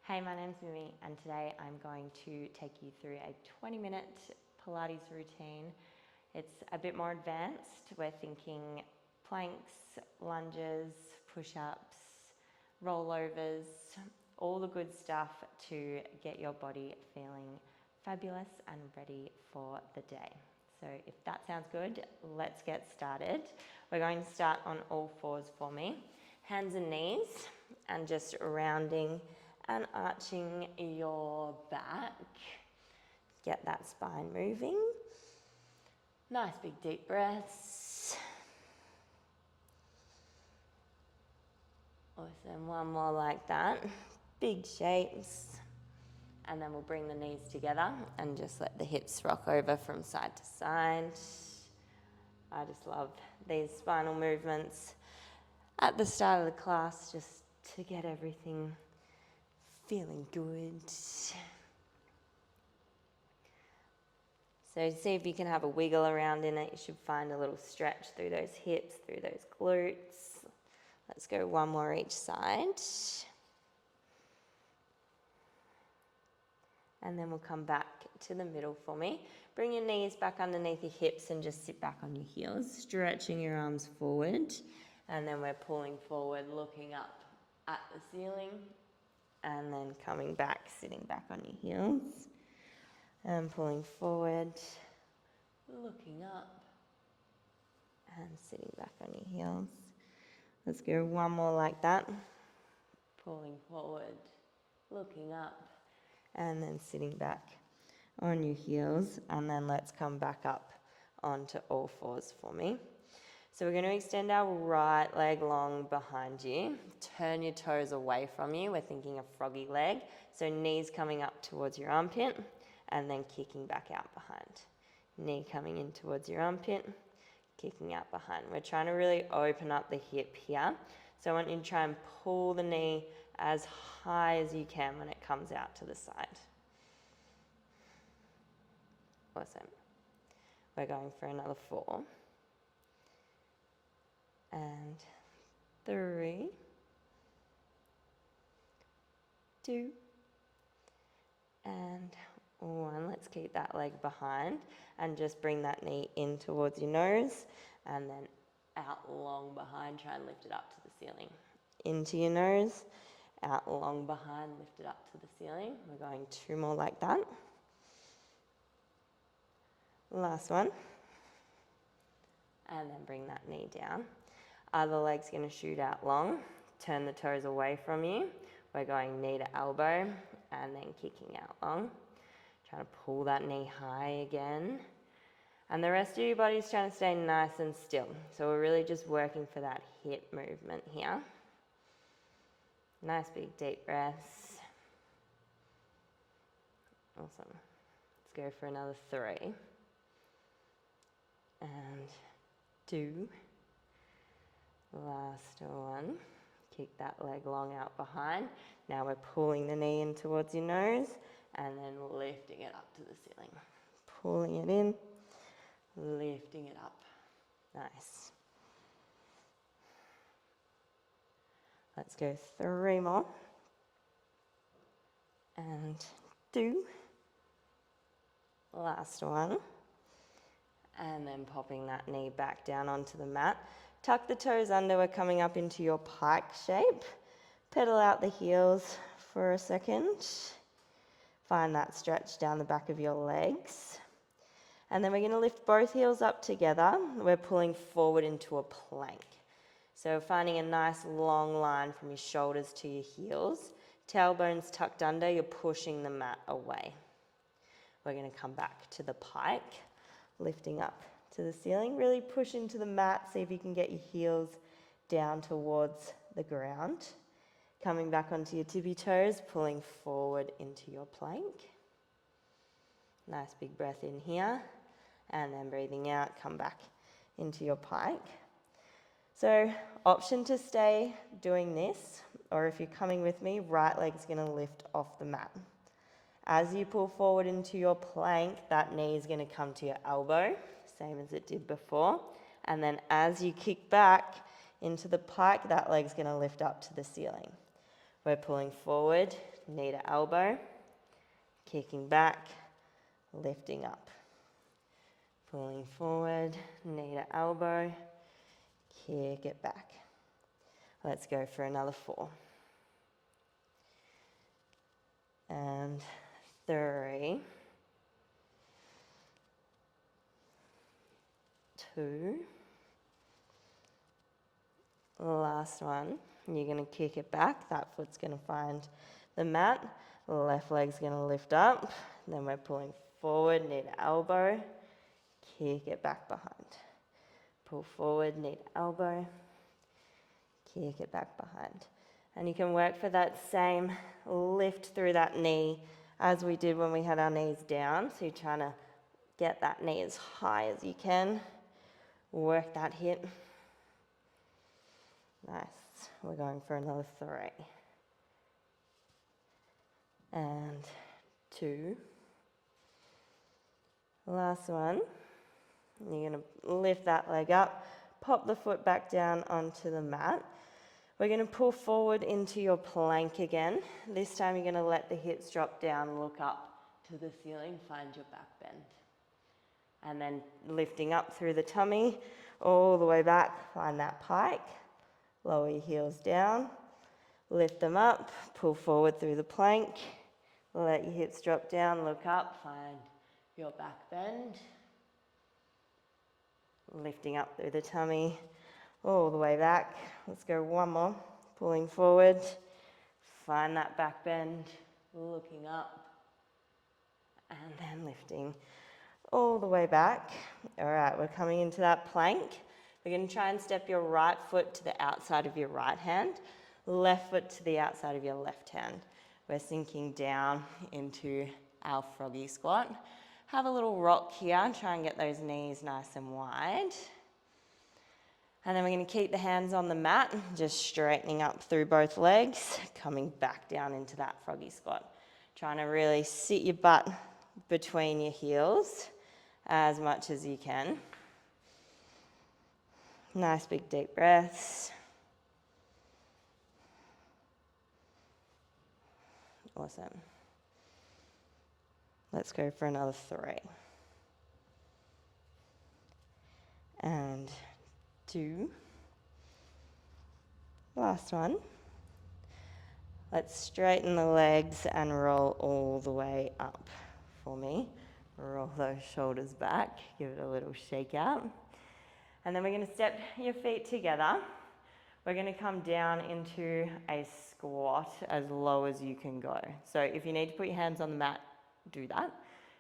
Hey, my name's Mimi, and today I'm going to take you through a 20-minute Pilates routine. It's a bit more advanced. We're thinking planks, lunges, push-ups, rollovers, all the good stuff to get your body feeling fabulous and ready for the day. So if that sounds good, let's get started. We're going to start on all fours for me. Hands and knees, and just rounding and arching your back. Get that spine moving. Nice big deep breaths. Awesome, one more like that. Big shapes. And then we'll bring the knees together and just let the hips rock over from side to side. I just love these spinal movements at the start of the class just to get everything feeling good. So see if you can have a wiggle around in it. You should find a little stretch through those hips, through those glutes. Let's go one more each side. And then we'll come back to the middle for me. Bring your knees back underneath your hips and just sit back on your heels, stretching your arms forward. And then we're pulling forward, looking up at the ceiling. And then coming back, sitting back on your heels. And pulling forward, looking up, and sitting back on your heels. Let's go one more like that. Pulling forward, looking up, and then sitting back on your heels. And then let's come back up onto all fours for me. So we're going to extend our right leg long behind you. Turn your toes away from you. We're thinking a froggy leg. So knees coming up towards your armpit and then kicking back out behind. Knee coming in towards your armpit, kicking out behind. We're trying to really open up the hip here. So I want you to try and pull the knee as high as you can when it comes out to the side. Awesome. We're going for another 4. And 3, 2, and 1. Let's keep that leg behind and just bring that knee in towards your nose and then out long behind. Try and lift it up to the ceiling. Into your nose, out long behind, lift it up to the ceiling. We're going 2 more like that. Last one. And then bring that knee down. Other leg's going to shoot out long. Turn the toes away from you. We're going knee to elbow and then kicking out long. Trying to pull that knee high again. And the rest of your body's trying to stay nice and still. So we're really just working for that hip movement here. Nice big deep breaths. Awesome. Let's go for another 3. And 2. Last one. Kick that leg long out behind. Now we're pulling the knee in towards your nose and then lifting it up to the ceiling. Pulling it in, lifting it up. Nice. Let's go 3 more. And 2. Last one. And then popping that knee back down onto the mat. Tuck the toes under, we're coming up into your pike shape. Pedal out the heels for a second. Find that stretch down the back of your legs. And then we're going to lift both heels up together. We're pulling forward into a plank. So finding a nice long line from your shoulders to your heels. Tailbones tucked under, you're pushing the mat away. We're going to come back to the pike, lifting up to the ceiling. Really push into the mat, see if you can get your heels down towards the ground. Coming back onto your tippy toes, pulling forward into your plank. Nice big breath in here, and then breathing out, come back into your pike. So option to stay doing this, or if you're coming with me, right leg's going to lift off the mat. As you pull forward into your plank, that knee is going to come to your elbow, same as it did before. And then as you kick back into the pike, that leg's going to lift up to the ceiling. We're pulling forward knee to elbow, kicking back, lifting up. Pulling forward, knee to elbow, kick it back. Let's go for another 4. And 3, 2. Last one. You're going to kick it back. That foot's going to find the mat. Left leg's going to lift up. Then we're pulling forward, knee to elbow. Kick it back behind. Pull forward, knee to elbow. Kick it back behind. And you can work for that same lift through that knee as we did when we had our knees down. So you're trying to get that knee as high as you can. Work that hip. Nice. We're going for another 3. And 2. Last one. You're going to lift that leg up, pop the foot back down onto the mat. We're going to pull forward into your plank again. This time you're going to let the hips drop down, look up to the ceiling, find your back bend. And then lifting up through the tummy, all the way back, find that pike. Lower your heels down, lift them up, pull forward through the plank. Let your hips drop down, look up, find your back bend. Lifting up through the tummy, all the way back. Let's go one more. Pulling forward, find that back bend, looking up, and then lifting all the way back. All right, we're coming into that plank. We're going to try and step your right foot to the outside of your right hand, left foot to the outside of your left hand. We're sinking down into our froggy squat. Have a little rock here, try and get those knees nice and wide. And then we're going to keep the hands on the mat, just straightening up through both legs, coming back down into that froggy squat. Trying to really sit your butt between your heels as much as you can. Nice big deep breaths. Awesome. Let's go for another 3. And 2. Last one. Let's straighten the legs and roll all the way up for me. Roll those shoulders back, give it a little shake out. And then we're going to step your feet together. We're going to come down into a squat as low as you can go. So if you need to put your hands on the mat, do that.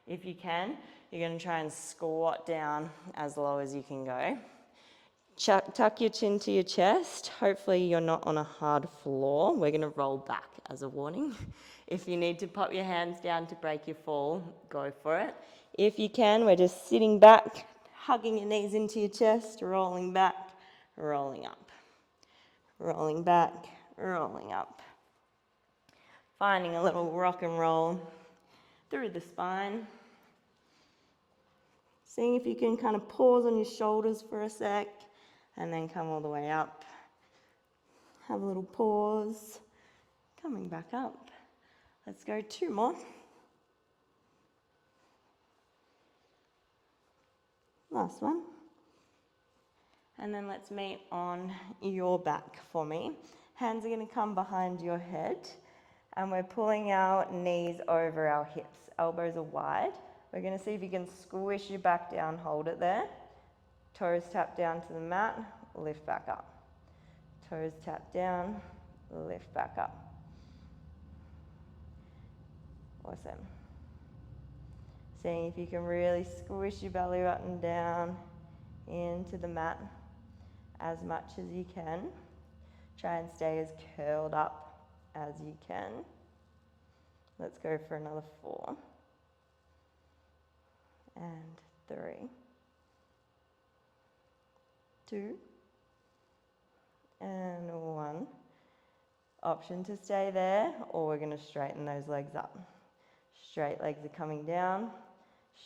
If you can, you're going to try and squat down as low as you can go. Tuck your chin to your chest. Hopefully you're not on a hard floor. We're going to roll back as a warning. If you need to pop your hands down to break your fall, go for it. If you can, we're just sitting back, hugging your knees into your chest, rolling back, rolling up. Rolling back, rolling up. Finding a little rock and roll through the spine. Seeing if you can kind of pause on your shoulders for a sec and then come all the way up. Have a little pause. Coming back up. Let's go 2 more. Last one. And then let's meet on your back for me. Hands are going to come behind your head. And we're pulling our knees over our hips. Elbows are wide. We're going to see if you can squish your back down, hold it there. Toes tap down to the mat, lift back up. Toes tap down, lift back up. Awesome. Seeing if you can really squish your belly button down into the mat as much as you can. Try and stay as curled up as you can. Let's go for another 4. And 3. 2. And 1. Option to stay there, or we're going to straighten those legs up. Straight legs are coming down,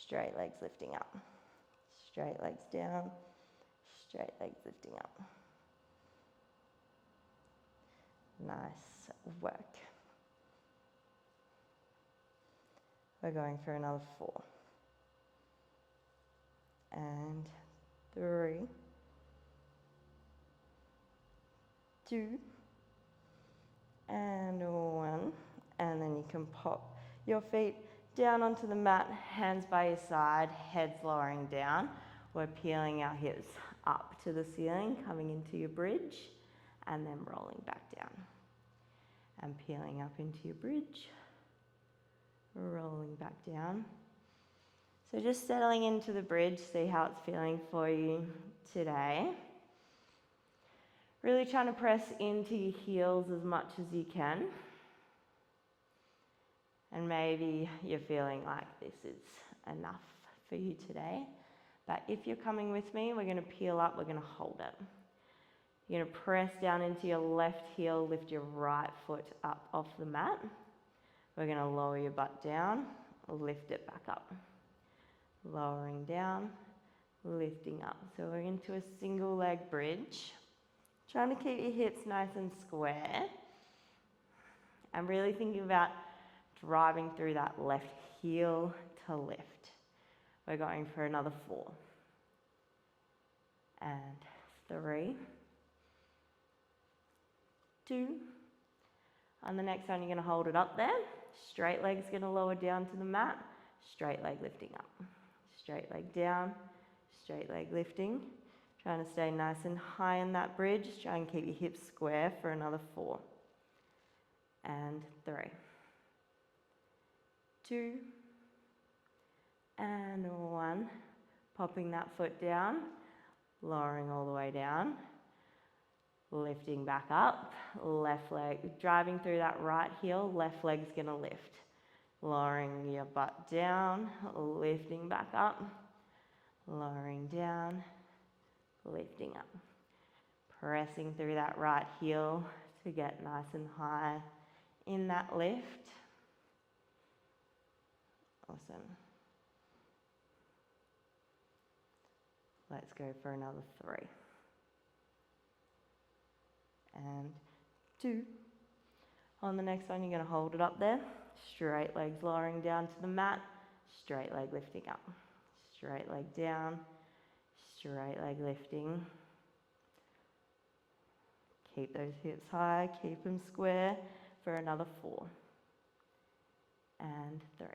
straight legs lifting up. Straight legs down, straight legs lifting up. Nice work. We're going for another 4. And 3, 2, and 1. And then you can pop your feet down onto the mat, hands by your side, heads lowering down. We're peeling our hips up to the ceiling, coming into your bridge, and then rolling back down. And peeling up into your bridge, rolling back down. So just settling into the bridge, see how it's feeling for you today. Really trying to press into your heels as much as you can. And maybe you're feeling like this is enough for you today. But if you're coming with me, we're going to peel up, we're going to hold it. You're going to press down into your left heel, lift your right foot up off the mat. We're going to lower your butt down, lift it back up. Lowering down, lifting up. So we're into a single leg bridge. Trying to keep your hips nice and square. And really thinking about driving through that left heel to lift. We're going for another 4. And 3, 2. On the next one, you're going to hold it up there. Straight leg's going to lower down to the mat. Straight leg lifting up. Straight leg down. Straight leg lifting. Trying to stay nice and high in that bridge. Try and keep your hips square for another 4. And 3, 2, and 1. Popping that foot down. Lowering all the way down. Lifting back up. Left leg, driving through that right heel. Left leg's going to lift. Lowering your butt down. Lifting back up. Lowering down. Lifting up. Pressing through that right heel to get nice and high in that lift. Awesome. Let's go for another 3. And 2. On the next one, you're going to hold it up there. Straight legs lowering down to the mat. Straight leg lifting up. Straight leg down. Straight leg lifting. Keep those hips high. Keep them square for another 4. And 3.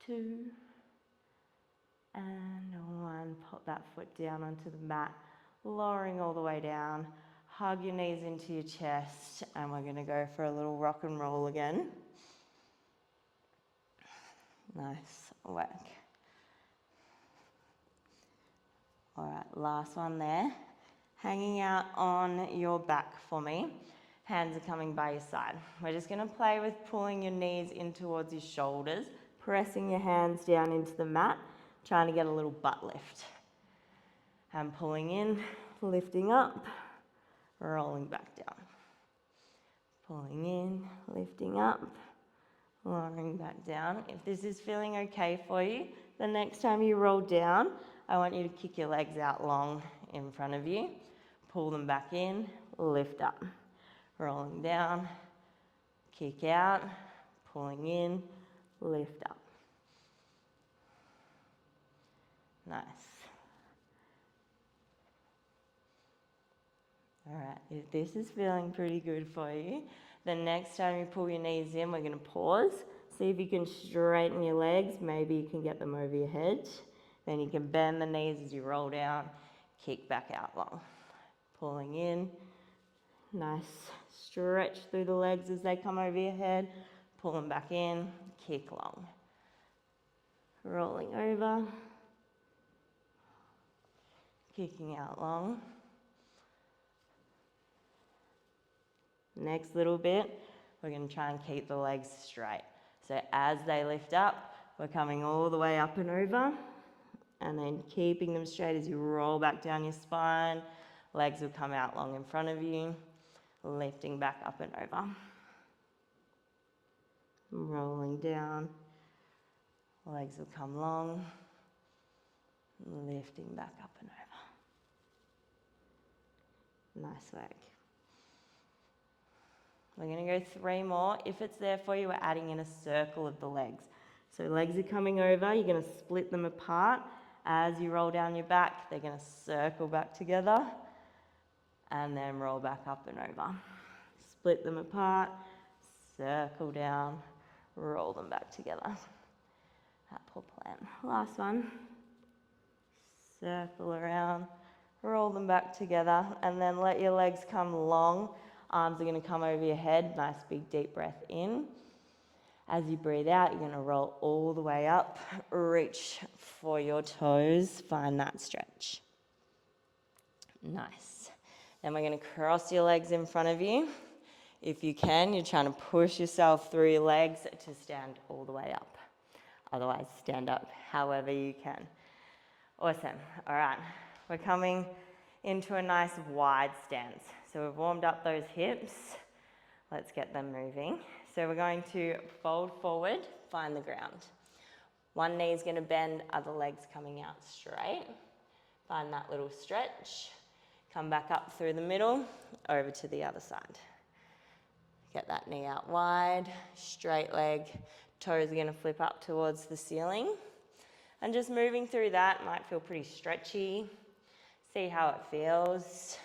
2. And 1. Pop that foot down onto the mat. Lowering all the way down. Hug your knees into your chest. And we're going to go for a little rock and roll again. Nice work. All right, last one there. Hanging out on your back for me. Hands are coming by your side. We're just going to play with pulling your knees in towards your shoulders, pressing your hands down into the mat, trying to get a little butt lift. And pulling in, lifting up, rolling back down. Pulling in, lifting up, lowering back down. If this is feeling okay for you, the next time you roll down, I want you to kick your legs out long in front of you. Pull them back in, lift up. Rolling down, kick out, pulling in, lift up. Nice. All right, if this is feeling pretty good for you, the next time you pull your knees in, we're going to pause. See if you can straighten your legs. Maybe you can get them over your head. Then you can bend the knees as you roll down, kick back out long. Pulling in, nice stretch through the legs as they come over your head. Pull them back in, kick long. Rolling over, kicking out long. Next little bit, we're going to try and keep the legs straight. So as they lift up, we're coming all the way up and over, and then keeping them straight as you roll back down your spine. Legs will come out long in front of you, lifting back up and over. Rolling down, legs will come long, lifting back up and over. Nice work. We're going to go 3 more. If it's there for you, we're adding in a circle of the legs. So legs are coming over, you're going to split them apart. As you roll down your back, they're going to circle back together and then roll back up and over. Split them apart, circle down, roll them back together. Apple plant. Last one. Circle around, roll them back together, and then let your legs come long. Arms are going to come over your head. Nice big deep breath in. As you breathe out, you're going to roll all the way up. Reach for your toes. Find that stretch. Nice. Then we're going to cross your legs in front of you. If you can, you're trying to push yourself through your legs to stand all the way up. Otherwise, stand up however you can. Awesome. All right. We're coming into a nice wide stance. So we've warmed up those hips. Let's get them moving. So we're going to fold forward, find the ground. One knee is going to bend, other leg's coming out straight. Find that little stretch. Come back up through the middle, over to the other side. Get that knee out wide, straight leg. Toes are going to flip up towards the ceiling. And just moving through that might feel pretty stretchy. See how it feels.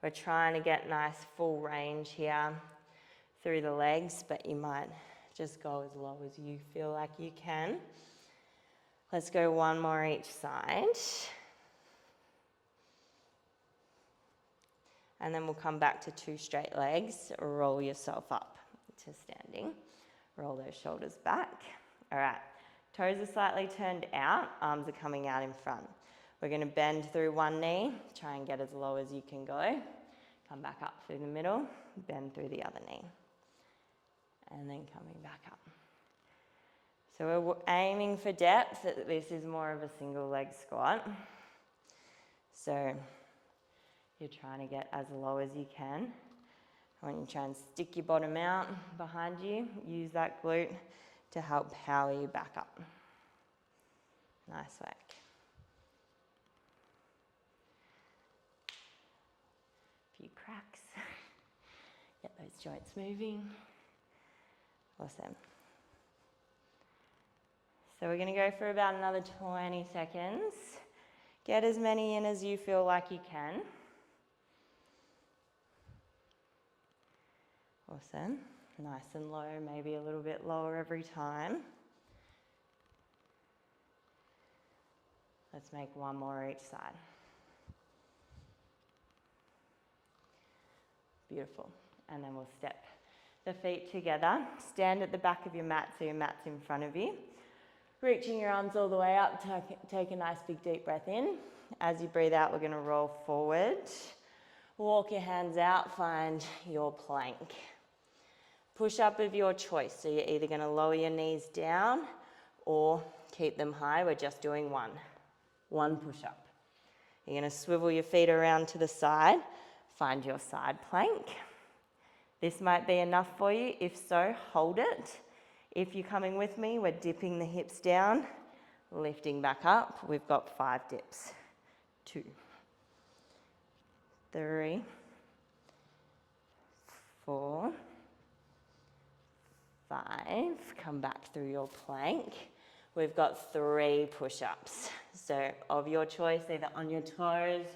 We're trying to get nice full range here through the legs, but you might just go as low as you feel like you can. Let's go 1 more each side. And then we'll come back to 2 straight legs. Roll yourself up to standing. Roll those shoulders back. All right. Toes are slightly turned out, arms are coming out in front. We're going to bend through one knee, try and get as low as you can go. Come back up through the middle, bend through the other knee. And then coming back up. So we're aiming for depth. This is more of a single leg squat. So you're trying to get as low as you can. When you try and stick your bottom out behind you, use that glute to help power you back up. Nice work. Few cracks. Get those joints moving. Awesome. So we're going to go for about another 20 seconds. Get as many in as you feel like you can. Awesome. Nice and low, maybe a little bit lower every time. Let's make 1 more each side. Beautiful. And then we'll step the feet together. Stand at the back of your mat so your mat's in front of you. Reaching your arms all the way up, take a nice big deep breath in. As you breathe out, we're going to roll forward. Walk your hands out, find your plank. Push up of your choice. So you're either going to lower your knees down or keep them high. We're just doing one push up. You're going to swivel your feet around to the side. Find your side plank. This might be enough for you. If so, hold it. If you're coming with me, we're dipping the hips down, lifting back up. We've got 5 dips. 2, 3, 4, 5. Come back through your plank. We've got 3 push-ups. So of your choice, either on your toes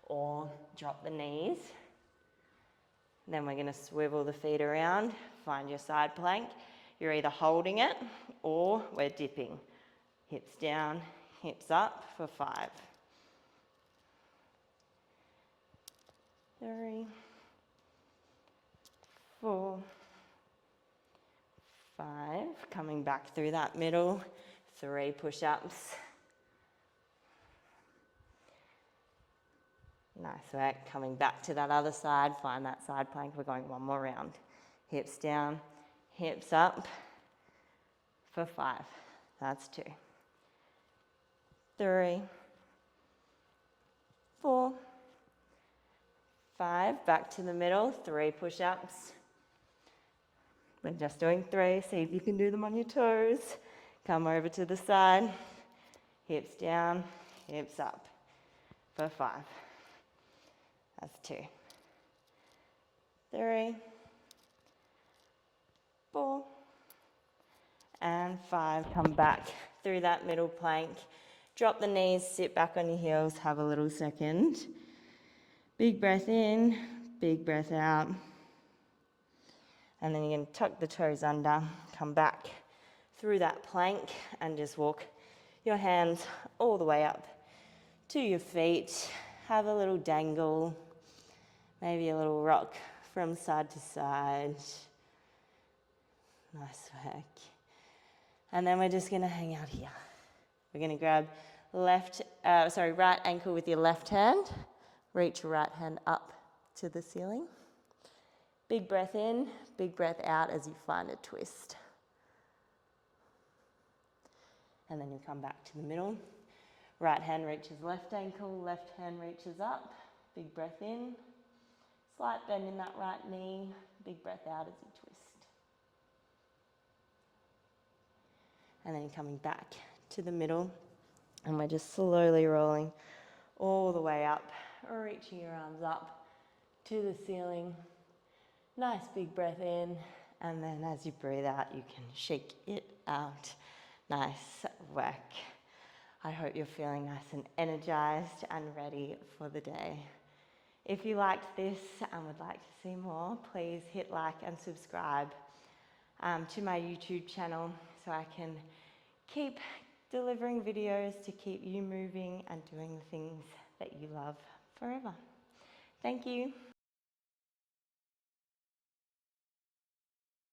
or drop the knees. Then we're going to swivel the feet around, find your side plank. You're either holding it or we're dipping. Hips down, hips up for 5. 3, 4, 5. Coming back through that middle. 3 push-ups. Nice work. Coming back to that other side. Find that side plank. We're going 1 more round. Hips down, hips up for 5. That's 2. 3, 4, 5. Back to the middle. 3 push-ups. We're just doing 3. See if you can do them on your toes. Come over to the side. Hips down, hips up for 5. That's 2. 3, and 5. Come back through that middle plank. Drop the knees, sit back on your heels, have a little second. Big breath in, big breath out. And then you're going to tuck the toes under, come back through that plank and just walk your hands all the way up to your feet. Have a little dangle, maybe a little rock from side to side. Nice work. And then we're just going to hang out here. We're going to grab right ankle with your left hand. Reach your right hand up to the ceiling. Big breath in, big breath out as you find a twist. And then you come back to the middle. Right hand reaches left ankle, left hand reaches up. Big breath in. Slight bend in that right knee. Big breath out as you twist. And then you're coming back to the middle. And we're just slowly rolling all the way up, reaching your arms up to the ceiling. Nice big breath in, and then as you breathe out, you can shake it out. Nice work. I hope you're feeling nice and energized and ready for the day. If you liked this and would like to see more, please hit like and subscribe to my YouTube channel so I can keep delivering videos to keep you moving and doing the things that you love forever. Thank you.